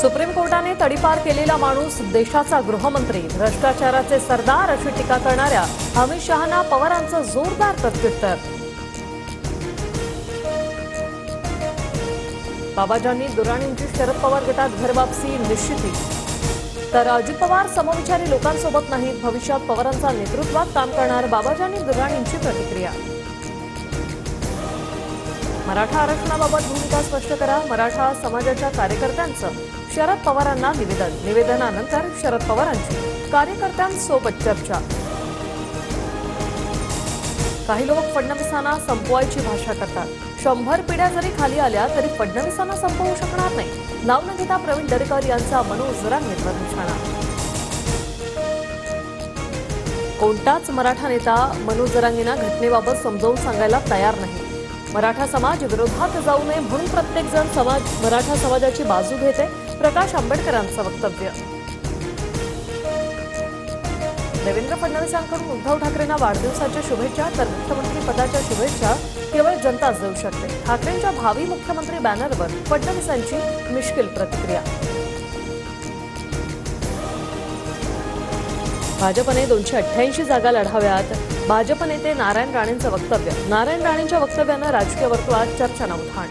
Supreme कोर्टाने तडीपार केलेला माणूस देशाचा गृहमंत्री, भ्रष्टाचाराचे सरदार अशी टीका करणाऱ्या अमित शहांना पवारांचं जोरदार प्रत्युत्तर. बाबाजांनी दुर्राणींची शरद पवार गटात घरवापसी निश्चिती. तर अजित पवार समविचारी लोकांसोबत नाहीत, भविष्यात पवारांचा नेतृत्वात काम करणार, बाबाजांनी दुर्राणींची प्रतिक्रिया. मराठा आरक्षणाबाबत भूमिका स्पष्ट करा, मराठा समाजाच्या कार्यकर्त्यांचं शरद पवारांना निवेदन. निवेदनानंतर शरद पवारांची कार्यकर्त्यांसोबत चर्चा. काही लोक फडणवीसांना संपवायची भाषा करतात. 100 पिढ्या जरी खाली आल्या तरी फडणवीसांना संपवू शकणार नाही. नाव न घेता प्रवीण दरेकर यांचा मनोज जरांगेंवर निशाणा. कोणताच मराठा नेता मनोज जरांगेंना घटनेबाबत समजावून सांगायला तयार नाही. मराठा समाज विरोधात जाऊ नये म्हणून प्रत्येक जण मराठा समाजाची बाजू घेते. प्रकाश आंबेडकरांचं वक्तव्य. देवेंद्र फडणवीसांकडून उद्धव ठाकरेंना वाढदिवसाच्या शुभेच्छा, तर मुख्यमंत्री पदाच्या शुभेच्छा केवळ जनताच देऊ शकते. ठाकरेंच्या भावी मुख्यमंत्री बॅनरवर फडणवीसांची मिश्किल प्रतिक्रिया. भाजपने 288 जागा लढाव्यात, भाजप नेते नारायण राणेंचं वक्तव्य. नारायण राणेंच्या वक्तव्यानं राजकीय वर्तुळात चर्चांना उधाण.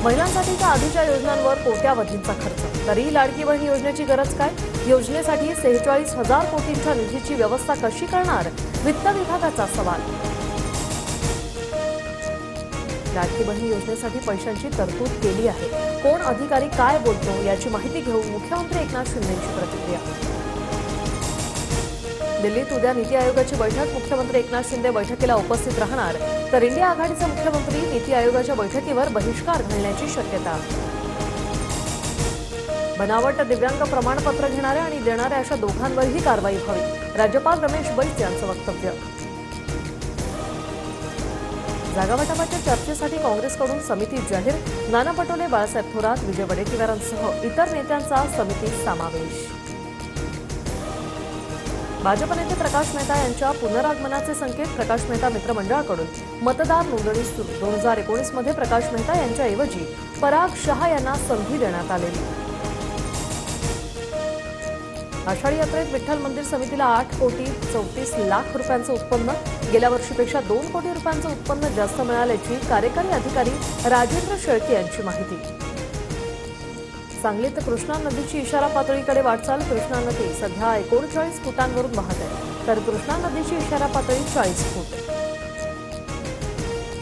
महिलांसाठीच्या आधीच्या योजनांवर कोट्यावधींचा खर्च, तरी लाडकी बहीण योजनेची गरज काय? योजनेसाठी 46,000 कोटींच्या निधीची व्यवस्था कशी करणार? वित्त विभागाचा सवाल. लाडकी बहीण योजनेसाठी पैशांची तरतूद केली आहे, कोण अधिकारी काय बोलतो याची माहिती घेऊन मुख्यमंत्री एकनाथ शिंदेंची प्रतिक्रिया. दिल्लीत उद्या नीती आयोगाची बैठक, मुख्यमंत्री एकनाथ शिंदे बैठकीला उपस्थित राहणार, तर इंडिया आघाडीचे मुख्यमंत्री नीती आयोगाच्या बैठकीवर बहिष्कार घालण्याची शक्यता. बनावट दिव्यांग प्रमाणपत्र घेणाऱ्या आणि देणाऱ्या अशा दोघांवरही कारवाई व्हावी, राज्यपाल रमेश बैस यांचं वक्तव्य. जागावाटपाच्या चर्चेसाठी काँग्रेसकडून समिती जाहीर, नाना पटोले, बाळासाहेब थोरात, विजय वडेट्टीवारांसह इतर नेत्यांचा समितीत समावेश. भाजप नेते प्रकाश मेहता यांच्या पुनरागमनाचे संकेत, प्रकाश मेहता मित्रमंडळाकडून मतदार नोंदणी सुरू. 2019 मध्ये प्रकाश मेहता यांच्याऐवजी पराग शहा यांना संधी देण्यात आलेली. आषाढी यात्रेत विठ्ठल मंदिर समितीला 8,34,00,000 रुपयांचं उत्पन्न, गेल्या वर्षीपेक्षा 2 कोटी रुपयांचं उत्पन्न जास्त मिळाल्याची कार्यकारी अधिकारी राजेंद्र शेळके यांची माहिती. सांगलीत कृष्णा नदीची इशारा पातळीकडे वाटचाल, कृष्णा नदी सध्या 39 फुटांवरून वाहत आहे, तर कृष्णा नदीची इशारा पातळी 40 फूट.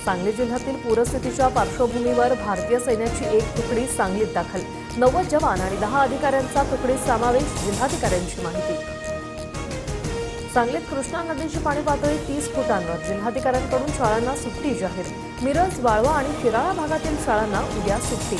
सांगली जिल्ह्यातील पूरस्थितीच्या पार्श्वभूमीवर भारतीय सैन्याची एक तुकडी सांगलीत दाखल, 90 जवान आणि 10 अधिकाऱ्यांचा तुकडीत समावेश, जिल्हाधिकाऱ्यांची माहिती. सांगलीत कृष्णा नदीची पाणी पातळी 30 फुटांवर, जिल्हाधिकाऱ्यांकडून शाळांना सुट्टी जाहीर. मिरज, वाळवा आणि शिराळा भागातील शाळांना उद्या सुट्टी.